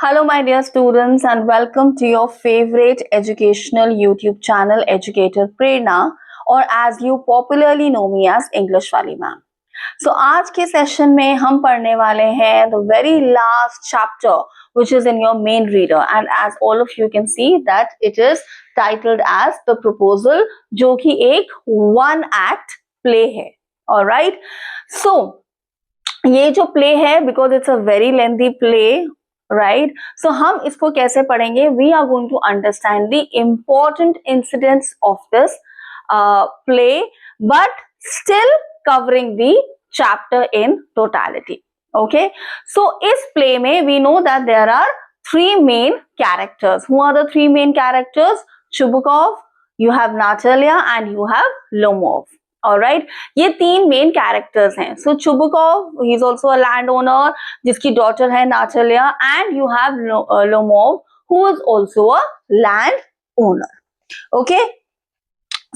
Hello, my dear students, and welcome to your favorite educational YouTube channel, Educator Prerna, or as you popularly know me as English वाली ma'am. So आज के session में हम पढ़ने वाले हैं the very last chapter which is in your main reader, and as all of you can see that it is titled as The Proposal, जो कि एक one act play है. Alright, so ये जो प्ले है because it's a very lengthy play right, so हम इसको कैसे पढ़ेंगे? We are going to understand the important incidents of this play but still covering the chapter in totality. Okay, so इस play में we know that there are three main characters. Who are the three main characters? Chubukov, you have Natalia, and you have Lomov. Alright, ये तीन main characters हैं. So Chubukov, he is also a land owner जिसकी daughter है Natalia, and you have Lomov who is also a land owner. Okay,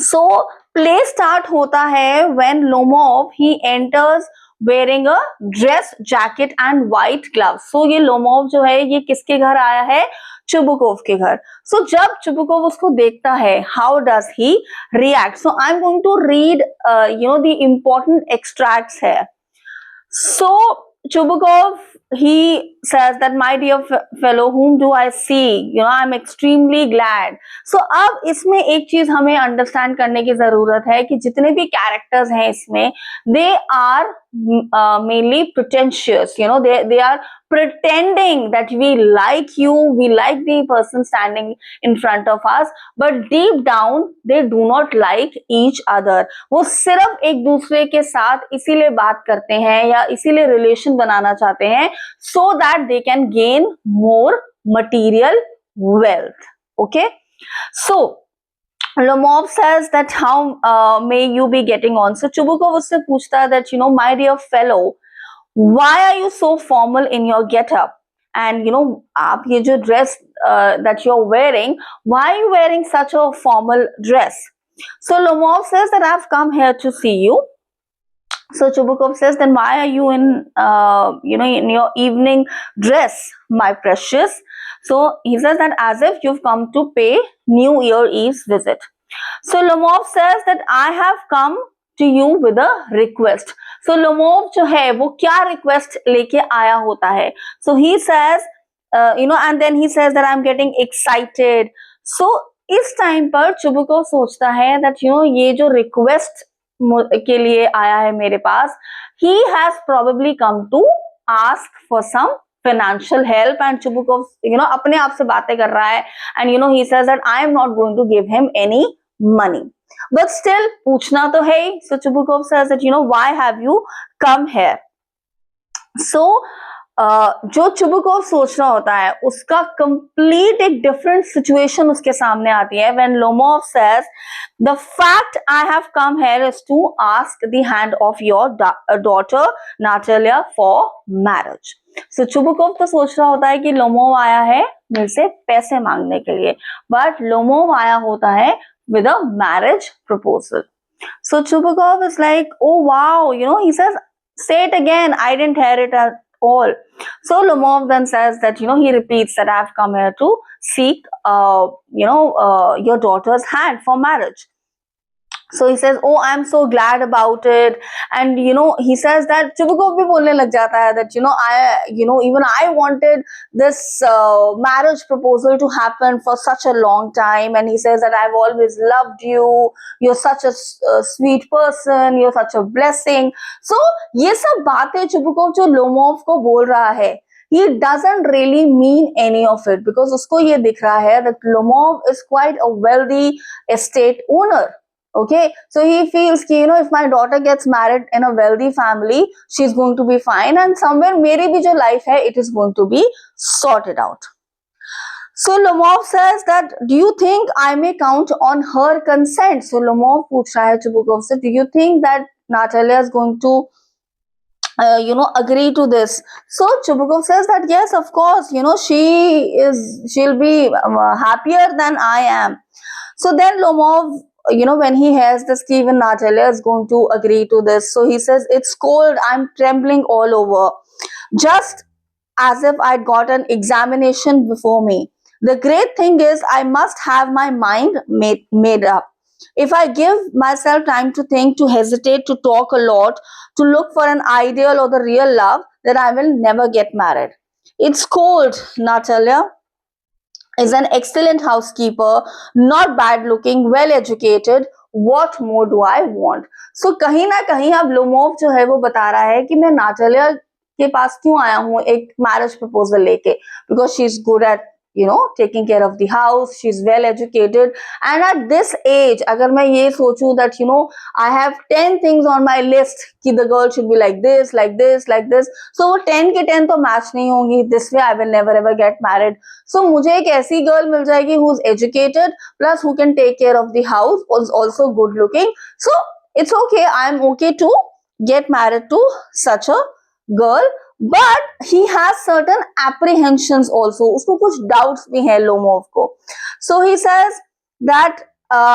so play start होता है when Lomov he enters wearing a dress jacket and white gloves. So ये Lomov जो है ये किसके घर आया है? चुबुकोव के घर. So जब चुबुकोव उसको देखता है, how does he react? So I'm going to read the important extracts here. So Chubukov, he says that my dear fellow, whom do I see? I'm extremely glad. So अब इसमें एक चीज हमें understand करने की जरूरत है कि जितने भी कैरेक्टर्स हैं इसमें, they are mainly pretentious. They are pretending that we like you, we like the person standing in front of us, but deep down they do not like each other. वो सिर्फ एक दूसरे के साथ इसीलिए बात करते हैं या इसीलिए रिलेशन बनाना चाहते हैं so that they can gain more material wealth. Okay, so Lomov says that how may you be getting on. So Chubukov उससे पूछता है that my dear fellow, why are you so formal in your get-up? And आप ये जो dress that you're wearing, why are you wearing such a formal dress? So Lomov says that I've come here to see you. So Chubukov says, then why are you in in your evening dress, my precious? So he says that as if you've come to pay New Year Eve's visit. So Lomov says that I have come to you with a request. So Lomov जो है वो क्या request लेके आया होता है? So he says, and then he says that I'm getting excited. So इस time पर चुबुकोव सोचता है that ये जो request के लिए आया है मेरे पास, he has probably come to ask for some financial help, and Chubukov अपने आप से बातें कर रहा है, and he says that I am not going to give him any money, but still पूछना तो है. So Chubukov says that why have you come here? So जो चुबुकोव सोच रहा होता है उसका कंप्लीट एक डिफरेंट सिचुएशन उसके सामने आती है when Lomov says the fact I have come here is to ask the hand of your daughter Natalia for marriage. So Chubukov तो सोच रहा होता है कि लोमोव आया है मेरे से पैसे मांगने के लिए, बट लोमोव आया होता है with a marriage proposal. So Chubukov is like, oh wow, he says, say it again, I didn't hear it at all. So Lomov then says that he repeats that I've come here to seek your daughter's hand for marriage. So he says, oh, I'm so glad about it. And he says that Chubukov bhi bolne lag jata hai that even I wanted this marriage proposal to happen for such a long time. And he says that I've always loved you, you're such a sweet person, you're such a blessing. So ye sab baatein Chubukov jo Lomov ko bol raha hai, he doesn't really mean any of it, because usko ye dikh raha hai that Lomov is quite a wealthy estate owner. Okay, so he feels कि if my daughter gets married in a wealthy family, she's going to be fine, and somewhere मेरी भी जो life है, it is going to be sorted out. So Lomov says that, do you think I may count on her consent? So Lomov पूछ रहा है Chubukov से, do you think that Natalia is going to agree to this? So Chubukov says that yes, of course, she'll be happier than I am. So then Lomov, when he hears this, even Natalia is going to agree to this. So he says, it's cold, I'm trembling all over. Just as if I'd got an examination before me. The great thing is, I must have my mind made up. If I give myself time to think, to hesitate, to talk a lot, to look for an ideal or the real love, then I will never get married. It's cold, Natalia is an excellent housekeeper, not bad looking, well educated. What more do I want? So कहीं ना कहीं अब Lomov जो है वो बता रहा है कि मैं नाटालिया के पास क्यों आया हूँ एक मैरिज प्रपोजल लेके, because she is good at taking care of the house, she's well educated, and at this age अगर मैं ये सोचूं that I have 10 things on my list कि the girl should be like this, like this, like this, so वो 10 के 10 तो match नहीं होंगी. This way I will never ever get married. So मुझे एक ऐसी गर्ल मिल जाएगी who is educated plus who can take care of the house, is also good looking. So it's okay, I am okay to get married to such a girl. But he has certain apprehensions also. उसको कुछ doubts भी हैं Lomov को. So he says that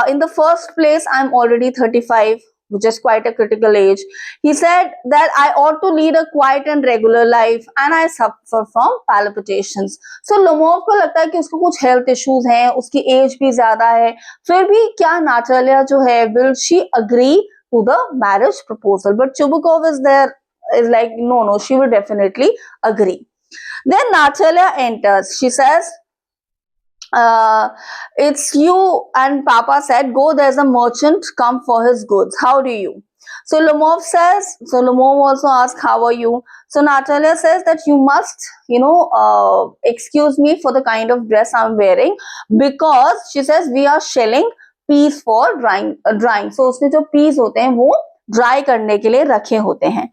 in the first place I'm already 35, which is quite a critical age. He said that I ought to lead a quiet and regular life and I suffer from palpitations. So Lomov को लगता है कि उसको कुछ health issues हैं, उसकी age भी ज्यादा है, फिर भी क्या नाटालिया जो है will she agree to the marriage proposal? But Chubukov is like, no, she will definitely agree. Then Natalia enters. She says, it's you, and Papa said, go, there's a merchant come for his goods. How do you? So Lomov also asks, how are you? So Natalia says that you must, excuse me for the kind of dress I'm wearing, because she says we are shelling peas for drying. So उसमें जो peas होते हैं वो dry करने के लिए रखे होते हैं.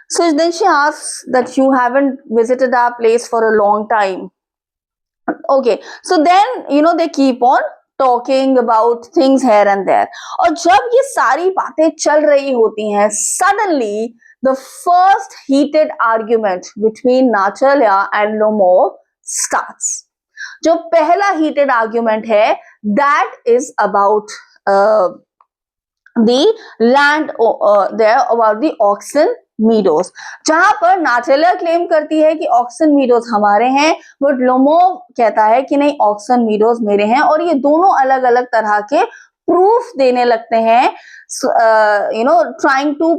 So then she asks that you haven't visited our place for a long time. Okay, so then they keep on talking about things here and there. और जब ये सारी बातें चल रही होती हैं, suddenly the first heated argument between Natalia and Lomov starts. जो पहला heated argument है, that is about the land there, about the Oxen meadows, जहां पर नाटालिया क्लेम करती है कि ऑक्सन मीडोज हमारे हैं, बट लोमोव कहता है कि नहीं, ऑक्सन मीडोज मेरे हैं. और ये दोनों अलग अलग तरह के प्रूफ देने लगते हैं, trying to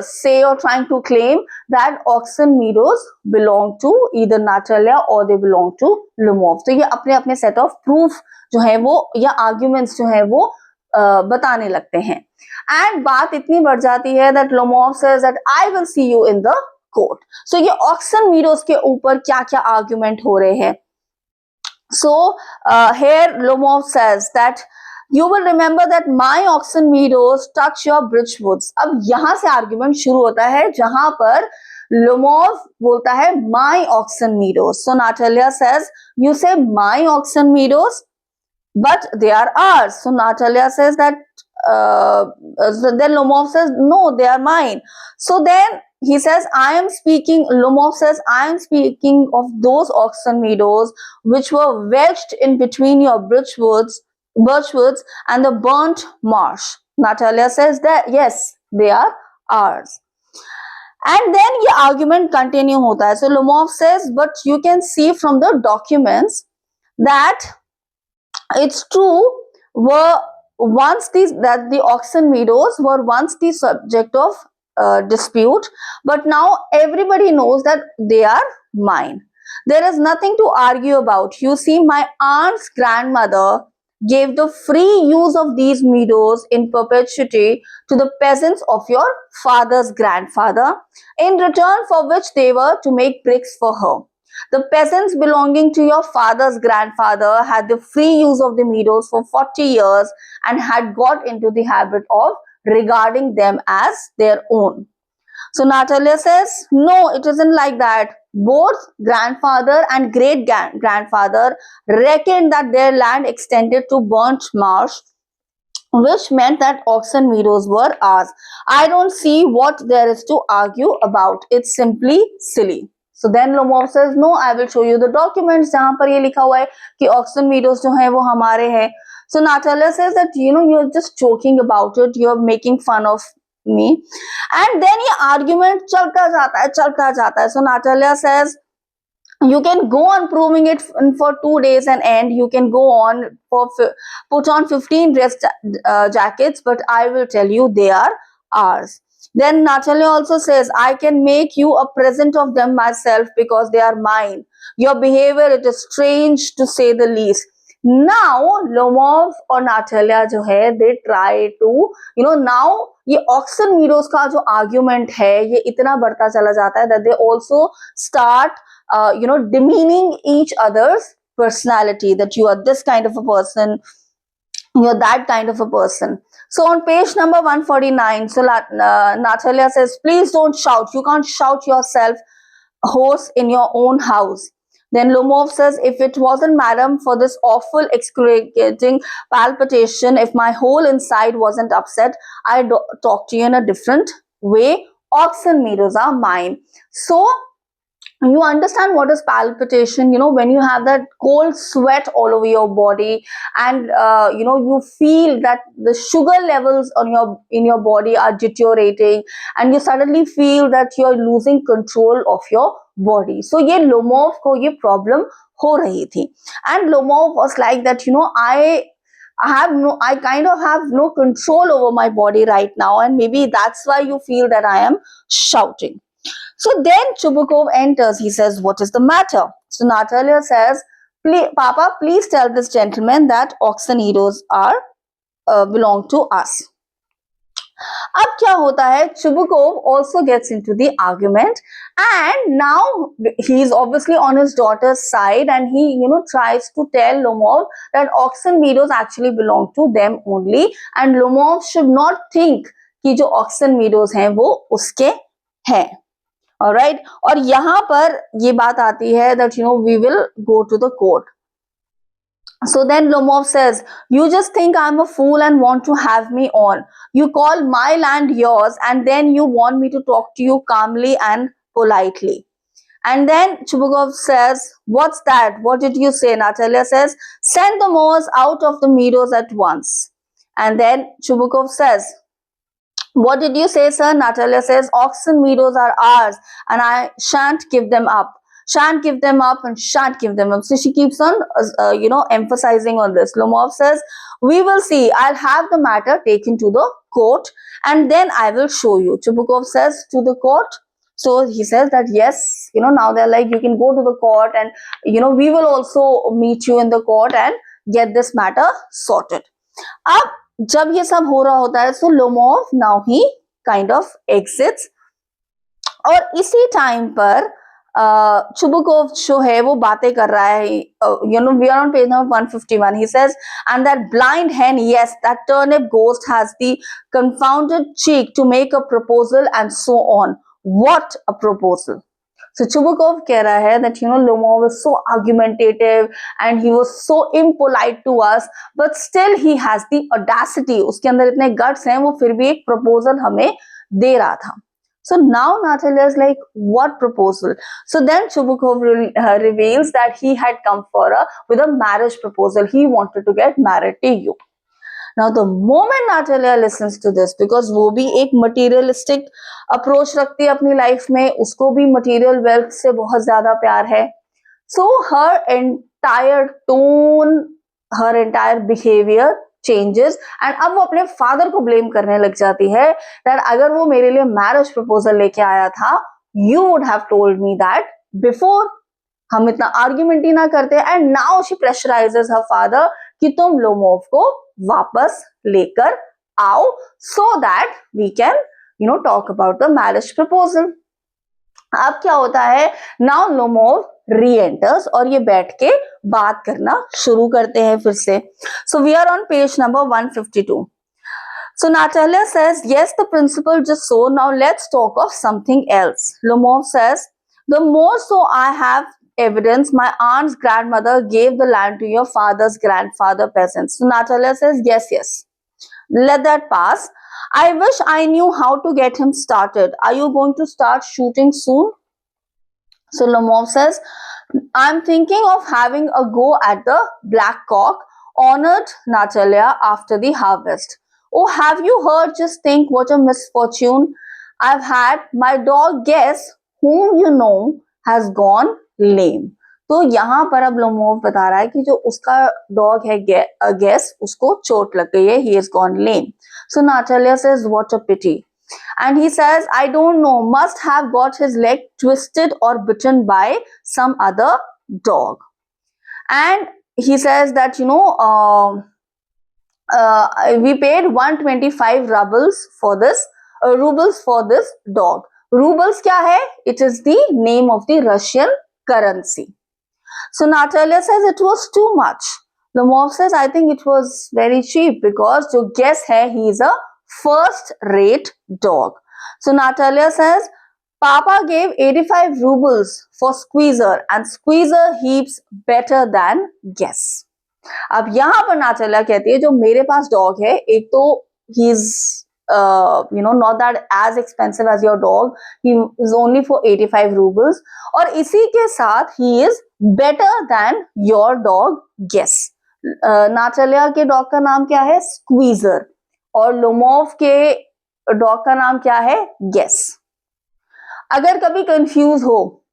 say or trying to claim that Oxen meadows belong to either Natalia or they belong to Lomov. तो ये अपने अपने set of proof जो है वो या arguments जो है वो बताने लगते हैं. एंड बात इतनी बढ़ जाती है that Lomov says that I will see you in the court. So ये Oxen meadows के ऊपर क्या क्या argument हो रहे हैं. So here Lomov says that you will remember that my Oxen meadows touch your bridge woods. अब यहाँ से argument शुरू होता है जहां पर Lomov बोलता है my Oxen meadows. So Natalia says, you say my Oxen meadows, but they are ours. So Natalia says that then Lomov says, no, they are mine. So then he says, Lomov says, I am speaking of those Oxen meadows which were wedged in between your birch woods and the burnt marsh. Natalia says that yes, they are ours. And then the argument continue hota hai. So Lomov says, but you can see from the documents that it's true that the Oxen meadows were once the subject of dispute, but now everybody knows that they are mine. There is nothing to argue about. You see, my aunt's grandmother gave the free use of these meadows in perpetuity to the peasants of your father's grandfather, in return for which they were to make bricks for her. The peasants belonging to your father's grandfather had the free use of the meadows for 40 years and had got into the habit of regarding them as their own. So Natalia says, no, it isn't like that. Both grandfather and great grandfather reckoned that their land extended to burnt marsh, which meant that Oxen meadows were ours. I don't see what there is to argue about. It's simply silly. So then Lomov says, no, I will show you the documents जहां पर ये लिखा हुआ है कि Oxen meadows जो है वो हमारे हैं. So Natalia says that you're just joking about it, you're making fun of me. And then ये argument चलता जाता है. So Natalia says You can go on proving it for 2 days and end. You can go on for put on 15 dress jackets, but I will tell you they are ours. Then Natalia also says, I can make you a present of them myself because they are mine. Your behavior, it is strange to say the least. Now Lomov और Natalia जो है, they try to, now ये oxen meadows का जो argument है ये इतना बढ़ता चला जाता है that they also start demeaning each other's personality, that you are this kind of a person, you're that kind of a person. So on page number 149, so Natalia says, please don't shout. You can't shout yourself hoarse in your own house. Then Lomov says, if it wasn't, madam, for this awful excruciating palpitation, if my whole inside wasn't upset, I'd talk to you in a different way. Oxen meadows are mine. So you understand what is palpitation, when you have that cold sweat all over your body, and you feel that the sugar levels in your body are deteriorating, and you suddenly feel that you're losing control of your body. So ye Lomov ko ye problem ho rahi thi, and Lomov was like that, I kind of have no control over my body right now, and maybe that's why you feel that I am shouting. So then Chubukov enters. He says, what is the matter? So Natalia says, Papa, please tell this gentleman that Oxenidos are belong to us. अब क्या होता है, Chubukov also gets into the argument, and now he is obviously on his daughter's side, and he tries to tell Lomov that Oxen meadows actually belong to them only, and Lomov should not think कि जो Oxen meadows हैं वो उसके हैं. Alright, और यहाँ पर ये बात आती है that we will go to the court. So then Lomov says, you just think I'm a fool and want to have me on. You call my land yours, and then you want me to talk to you calmly and politely. And then Chubukov says, what's that? What did you say? Natalia says, send the Moors out of the meadows at once. And then Chubukov says, what did you say, sir? Natalia says, oxen meadows are ours, and I shan't give them up. Shan't give them up and shan't give them up. So she keeps on, emphasizing on this. Lomov says, we will see. I'll have the matter taken to the court, and then I will show you. Chubukov says, to the court. So he says that, yes, now they're like, you can go to the court, and, we will also meet you in the court and get this matter sorted. Up. जब ये सब हो रहा होता है, so Lomov now he kind of exits, और इसी time पर Chubukov जो है वो बातें कर रहा है. We are on page number 151. He says, and that blind hen, yes, that turnip ghost has the confounded cheek to make a proposal, and so on. What a proposal! So Chubukov कह रहा है that Lomov was so argumentative and he was so impolite to us, but still he has the audacity. उसके अंदर इतने guts हैं, वो फिर भी एक proposal हमें दे रहा था. So now Natalia is like, what proposal? So then Chubukov reveals that he had come with a marriage proposal. He wanted to get married to you. Now the moment Natalia listens to this, because वो भी एक materialistic approach रखती है अपनी life में, उसको भी material wealth से बहुत ज़्यादा प्यार है. So her entire tone, her entire behavior changes, and अब वो अपने father को blame करने लग जाती है that अगर वो मेरे लिए marriage proposal लेके आया था, you would have told me that before. हम इतना argument ही ना करते, and now she pressurizes her father कि तुम Lomov को वापस लेकर आओ, so that we can talk about the marriage proposal. अब क्या होता है, now Lomov re-enters और ये बैठ के बात करना शुरू करते हैं फिर से. So we are on page number 152. So Natalia says, yes, the principal just so, now let's talk of something else. Lomov says, the more so I have evidence, my aunt's grandmother gave the land to your father's grandfather peasants. So Natalia says, yes, let that pass. I wish I knew how to get him started. Are you going to start shooting soon? So Lomov says, I'm thinking of having a go at the black cock, honored Natalia, after the harvest. Oh, have you heard? Just think what a misfortune. I've had my dog guess whom has gone lame. तो यहाँ पर अब Lomov बता रहा है कि जो उसका डॉग है गेस, उसको चोट लग गई है, he has gone lame. So Natalia says, what a pity. And he says, I don't know, must have got his leg twisted or bitten by some other dog. And he says that, we paid 125 rubles for this dog. Rubles kya hai? It is the name of the Russian currency. So Natalia says it was too much. Lomov says, I think it was very cheap because jo guess hai, he is a first rate dog. So Natalia says, Papa gave 85 rubles for Squeezer and Squeezer heaps better than guess. अब यहाँ पर नाचला कहती है जो मेरे पास dog है, एक तो he is not that as expensive as your dog, he is only for 85 rubles, और इसी के साथ he is better than your dog guess. नाचलिया के डॉग का नाम क्या है? स्क्वीजर, और लोमोव के डॉग का नाम क्या है? गेस. अगर कभी कंफ्यूज हो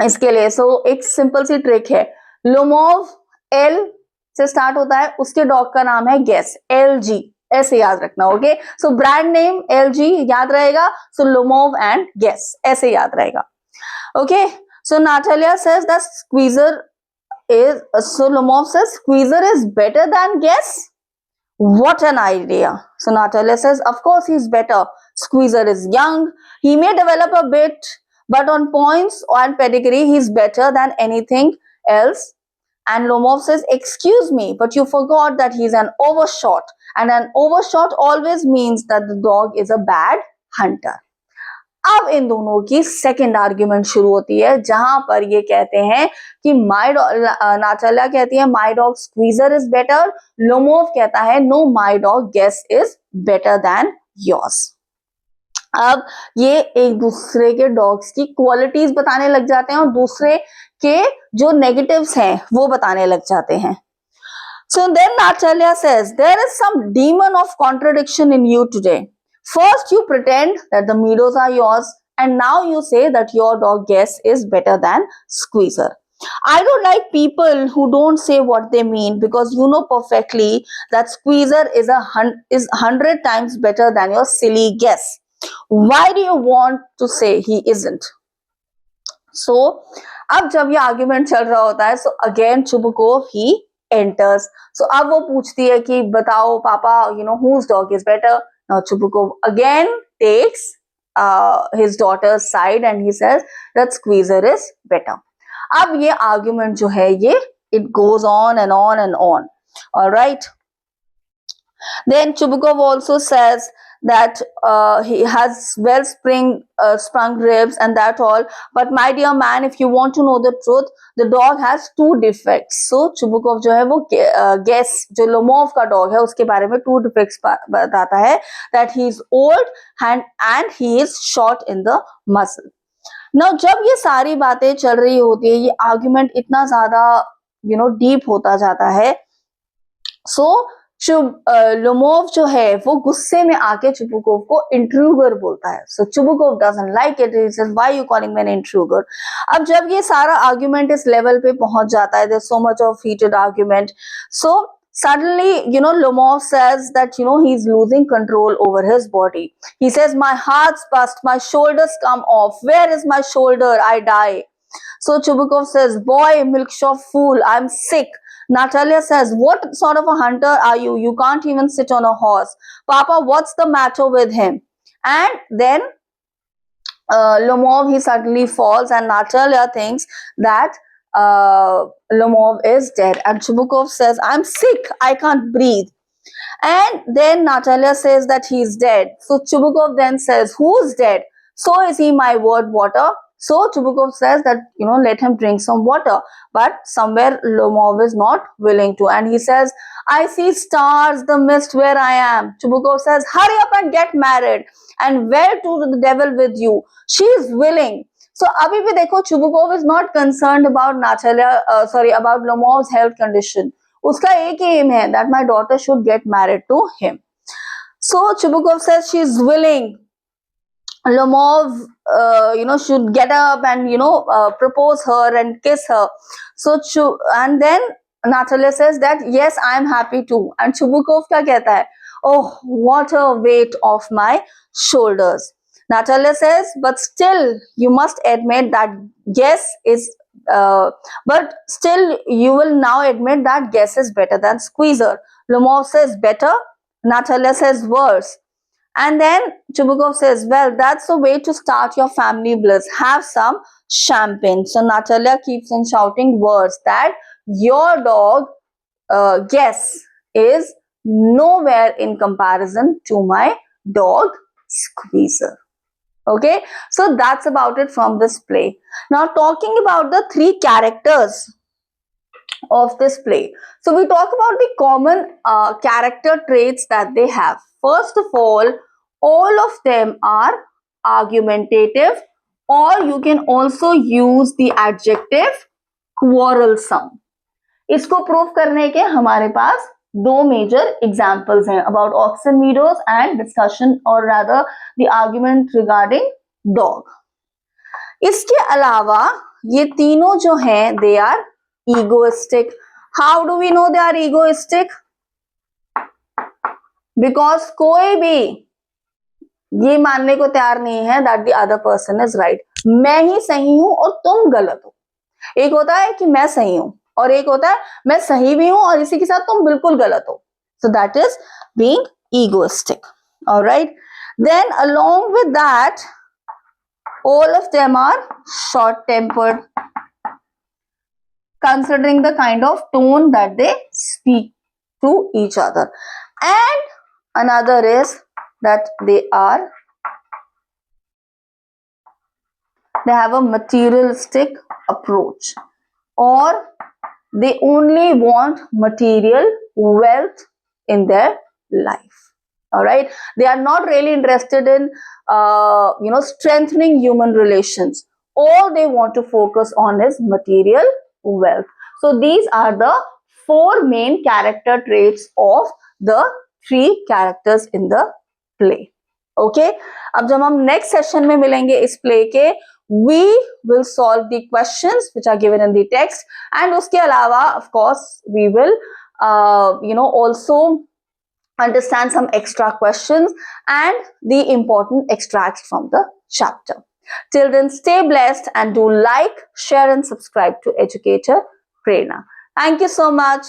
इसके लिए, सो एक सिंपल सी ट्रिक है. लोमोव एल से स्टार्ट होता है, उसके डॉग का नाम है गेस, LG, ऐसे याद रखना. Okay, so brand name LG याद रहेगा, सो लोमोव एंड गेस ऐसे याद रहेगा. Okay, so Natalia says that squeezer is, so Lomov says Squeezer is better than guess. What an idea. So Natalia says, of course he's better. Squeezer is young. He may develop a bit, but on points and pedigree, he's better than anything else. And Lomov says, excuse me, but you forgot that he's an overshot. And an overshot always means that the dog is a bad hunter. अब इन दोनों की second argument शुरू होती है, जहां पर ये कहते हैं कि नाटालिया कहती है my dog Squeezer is better. Lomov कहता है no, my dog Guess is better than yours. अब ये एक दूसरे के डॉग्स की क्वालिटीज बताने लग जाते हैं और दूसरे के जो नेगेटिव्स हैं वो बताने लग जाते हैं. So then Natalia says, there is some demon of contradiction in you today. First you pretend that the meadows are yours, and now you say that your dog guess is better than Squeezer. I don't like people who don't say what they mean, because you know perfectly that Squeezer is 100 times better than your silly guess. Why do you want to say he isn't? So अब जब ये argument चल रहा होता है, so again Chubukov he enters. So अब वो पूछती है कि बताओ पापा, whose dog is better? Now Chubukov again takes his daughter's side and he says that Squeezer is better. अब ये argument जो है ये it goes on and on and on. All right. Then Chubukov also says that he has well sprung ribs and that all. But my dear man, if you want to know the truth, the dog has 2 defects. So Chubukov जो है वो guess जो Lomov का dog है उसके बारे में 2 defects बताता है, that he is old and he is short in the muscle. Now जब ये सारी बातें चल रही होती है, ये आर्ग्यूमेंट इतना ज्यादा डीप होता जाता है. So लोमोव जो है वो गुस्से में आके चुबुकोव को इंट्रूगर बोलता है. So Chubukov doesn't like it. He says why you calling me an intriguer. अब जब ये सारा आर्ग्यूमेंट इस लेवल पे पहुंच जाता है, there so much of heated argument, so suddenly Lomov says that he's losing control over his body. He says, my heart's bust, my shoulders come off, where is my shoulder, I die. So Chubukov says, boy, milkshop fool, I'm sick. Natalia says, what sort of a hunter are you? You can't even sit on a horse. Papa, what's the matter with him? And then Lomov, he suddenly falls and Natalia thinks that Lomov is dead. And Chubukov says, I'm sick, I can't breathe. And then Natalia says that he's dead. So Chubukov then says, who's dead? So is he, my word, water? So Chubukov says that, let him drink some water. But somewhere Lomov is not willing to. And he says, I see stars, the mist where I am. Chubukov says, hurry up and get married. And where to the devil with you? She is willing. So abhi bhi dekho, Chubukov is not concerned about about Lomov's health condition. Uska ek aim hai that my daughter should get married to him. So Chubukov says she is willing. Lomov, should get up and propose her and kiss her. And then Natalia says that yes, I am happy too. And Chubukov kya kehta hai? Oh, what a weight off my shoulders. Natalia says, but still, you must admit that guess is. But still, you will now admit that guess is better than squeezer. Lomov says better. Natalia says worse. And then Chubukov says, well, that's the way to start your family bliss. Have some champagne. So Natalia keeps on shouting words that your dog, Guess, is nowhere in comparison to my dog, Squeezer. Okay, so that's about it from this play. Now, talking about the three characters of this play. So we talk about the common character traits that they have. First of all of them are argumentative, or you can also use the adjective quarrelsome. इसको prove करने के हमारे पास दो major examples हैं about oxen meadows and discussion और rather the argument regarding dog. इसके अलावा ये तीनों जो हैं they are egoistic. How do we know they are egoistic? Because कोई भी ये मानने को तैयार नहीं है that the other person is right. मैं ही सही हूं और तुम गलत हो. एक होता है कि मैं सही हूं और एक होता है मैं सही भी हूं और इसी के साथ तुम बिल्कुल गलत हो. So that is being egoistic. All right. Then along with that, all of them are short-tempered, considering the kind of tone that they speak to each other. And another is that they have a materialistic approach, or they only want material wealth in their life. All right, they are not really interested in strengthening human relations. All they want to focus on is material wealth. So these are the four main character traits of the three characters in the play. Okay, अब जब हम next session में मिलेंगे इस play के, we will solve the questions which are given in the text, and उसके अलावा of course we will also understand some extra questions and the important extracts from the chapter. Till then, stay blessed and do like, share and subscribe to Educator Prerna. Thank you so much.